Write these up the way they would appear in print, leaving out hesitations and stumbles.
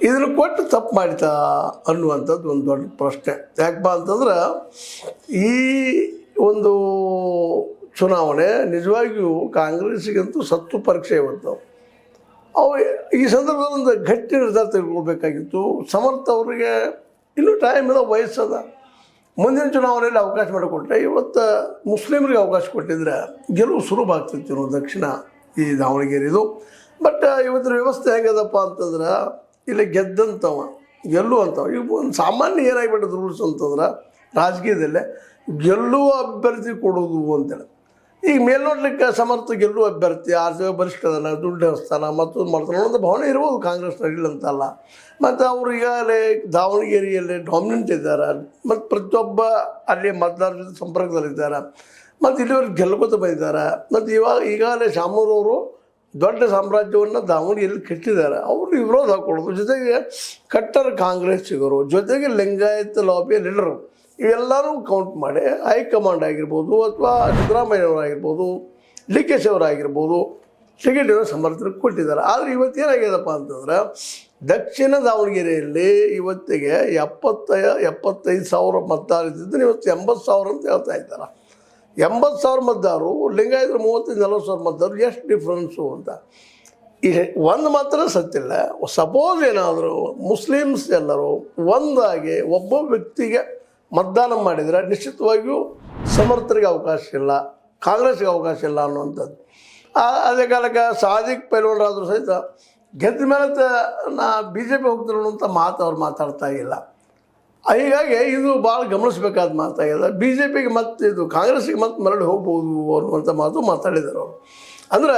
ಇದನ್ನು ಕೊಟ್ಟು ತಪ್ಪು ಮಾಡಿತಾ ಅನ್ನುವಂಥದ್ದು ಒಂದು ದೊಡ್ಡ ಪ್ರಶ್ನೆ. ಯಾಕಪ್ಪ ಅಂತಂದ್ರೆ ಈ ಒಂದು ಚುನಾವಣೆ ನಿಜವಾಗಿಯೂ ಕಾಂಗ್ರೆಸ್ಸಿಗಂತೂ ಸತ್ತು ಪರೀಕ್ಷೆ ಇವತ್ತು. ಅವು ಈ ಸಂದರ್ಭದಲ್ಲಿ ಒಂದು ಗಟ್ಟಿ ನಿರ್ಧಾರ ತೆಗೆದುಕೊಳ್ಬೇಕಾಗಿತ್ತು. ಸಮರ್ಥ ಅವರಿಗೆ ಇನ್ನೂ ಟೈಮ್ ಇಲ್ಲ, ವಯಸ್ಸದ. ಮುಂದಿನ ಚುನಾವಣೆಯಲ್ಲಿ ಅವಕಾಶ ಮಾಡಿಕೊಟ್ರೆ ಇವತ್ತು ಮುಸ್ಲಿಮರಿಗೆ ಅವಕಾಶ ಕೊಟ್ಟಿದ್ರೆ ಗೆಲುವು ಸುಲಭ ಆಗ್ತಿತ್ತು ನಾವು ದಕ್ಷಿಣ ಈ ದಾವಣಗೆರೆದು. ಬಟ್ ಇವತ್ತಿನ ವ್ಯವಸ್ಥೆ ಹೆಂಗದಪ್ಪ ಅಂತಂದ್ರೆ ಇಲ್ಲಿ ಗೆದ್ದಂಥವ ಗೆಲ್ಲುವಂಥವ ಈಗ ಒಂದು ಸಾಮಾನ್ಯ ಏನಾಗಿಬಿಟ್ಟದ ರೂಲ್ಸ್ ಅಂತಂದ್ರೆ ರಾಜಕೀಯದಲ್ಲೇ ಗೆಲ್ಲುವ ಅಭ್ಯರ್ಥಿ ಕೊಡೋದು ಅಂತೇಳಿ. ಈಗ ಮೇಲ್ನೋಡ್ಲಿಕ್ಕೆ ಸಮರ್ಥ ಗೆಲ್ಲುವ ಅಭ್ಯರ್ಥಿ ಆರ್ಥಿಕ ಬಲಿಷ್ಠದನ, ದುಡ್ಡು ಹಸ್ತಾನ, ಮತ್ತೊಂದು ಮಾಡ್ತಾನೆ ಅನ್ನೋದು ಭಾವನೆ ಇರ್ಬೋದು ಕಾಂಗ್ರೆಸ್ನಲ್ಲಿ ಅಂತಲ್ಲ. ಮತ್ತು ಅವರು ಈಗಾಗಲೇ ದಾವಣಗೆರೆಯಲ್ಲಿ ಡಾಮಿನೆಂಟ್ ಇದ್ದಾರೆ. ಮತ್ತು ಪ್ರತಿಯೊಬ್ಬ ಅಲ್ಲಿ ಮತದಾರರ ಜೊತೆ ಸಂಪರ್ಕದಲ್ಲಿದ್ದಾರೆ. ಮತ್ತು ಇಲ್ಲಿವರೆಗೆ ಗೆಲ್ಕೋತ ಬಂದಿದ್ದಾರೆ. ಮತ್ತು ಈಗಾಗಲೇ ಶಾಮೂರವರು ದೊಡ್ಡ ಸಾಮ್ರಾಜ್ಯವನ್ನು ದಾವಣಗೆರೆಯಲ್ಲಿ ಕಟ್ಟಿದ್ದಾರೆ. ಅವರು ವಿರೋಧ ಹಾಕೊಳ್ಳೋದು, ಜೊತೆಗೆ ಕಟ್ಟರ್ ಕಾಂಗ್ರೆಸ್ಸಿಗರು, ಜೊತೆಗೆ ಲಿಂಗಾಯತ ಲಾಬಿಯ ಲೀಡರು, ಇವೆಲ್ಲರೂ ಕೌಂಟ್ ಮಾಡಿ ಹೈಕಮಾಂಡ್ ಆಗಿರ್ಬೋದು ಅಥವಾ ಸಿದ್ದರಾಮಯ್ಯವರಾಗಿರ್ಬೋದು, ಡಿ ಕೆ ಶಿ ಅವರಾಗಿರ್ಬೋದು ಟಿಕೆಟನ್ನು ಸಮರ್ಥರಿಗೆ ಕೊಟ್ಟಿದ್ದಾರೆ. ಆದರೆ ಇವತ್ತೇನಾಗ್ಯದಪ್ಪ ಅಂತಂದ್ರೆ ದಕ್ಷಿಣ ದಾವಣಗೆರೆಯಲ್ಲಿ ಇವತ್ತಿಗೆ 75,000 ಮತದಾರ ಇದ್ದಿದ್ದು ಇವತ್ತು 80,000 ಅಂತ ಹೇಳ್ತಾ ಇದ್ದಾರೆ. 80,000 ಮತದಾರರು, ಲಿಂಗಾಯತರು 35,000-40,000 ಮತದಾರರು, ಎಷ್ಟು ಡಿಫ್ರೆನ್ಸು ಅಂತ. ಈ ಒಂದು ಮಾತ್ರ ಸತ್ತಿಲ್ಲ. ಸಪೋಸ್ ಏನಾದರೂ ಮುಸ್ಲಿಮ್ಸ್ ಎಲ್ಲರೂ ಒಂದಾಗಿ ಒಬ್ಬ ವ್ಯಕ್ತಿಗೆ ಮತದಾನ ಮಾಡಿದರೆ ನಿಶ್ಚಿತವಾಗಿಯೂ ಸಮರ್ಥರಿಗೆ ಅವಕಾಶ ಇಲ್ಲ, ಕಾಂಗ್ರೆಸ್ಗೆ ಅವಕಾಶ ಇಲ್ಲ ಅನ್ನುವಂಥದ್ದು. ಅದೇ ಕಾಲಕ್ಕೆ ಸಾದಿಕ್ ಪೈಲ್ವಾನರಾದರೂ ಸಹಿತ ಗೆದ್ದ ಮೇಲೆ ನಾ BJP ಹೋಗ್ತಾರೆ ಅನ್ನುವಂಥ ಮಾತು ಅವ್ರು ಮಾತಾಡ್ತಾ ಇಲ್ಲ. ಹೀಗಾಗಿ ಇದು ಭಾಳ ಗಮನಿಸಬೇಕಾದ ಮಾತಾಗಿದೆ. BJPಗೆ ಮತ್ತು ಇದು ಕಾಂಗ್ರೆಸ್ಸಿಗೆ ಮತ್ತೆ ಮರಳಿ ಹೋಗ್ಬೋದು ಅನ್ನುವಂಥ ಮಾತು ಮಾತಾಡಿದ್ದಾರೆ ಅವರು. ಅಂದ್ರೆ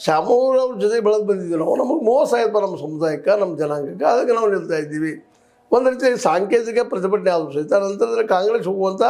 ಶಾಮೂರವ್ರ ಜೊತೆಗೆ ಬೆಳೆದು ಬಂದಿದ್ದೀವಿ ನಾವು. ನಮಗೆ ಮೋಸ ಆಯ್ತು ನಮ್ಮ ಸಮುದಾಯಕ್ಕೆ, ನಮ್ಮ ಜನಾಂಗಕ್ಕೆ. ಅದಕ್ಕೆ ನಾವು ನಿಲ್ತಾ ಇದ್ದೀವಿ. ಒಂದು ರೀತಿ ಸಾಂಕೇತಿಕ ಪ್ರತಿಭಟನೆ ಆದರೂ ಸಹಿತ ನಂತರದಲ್ಲಿ ಕಾಂಗ್ರೆಸ್ ಹೋಗುವಂಥ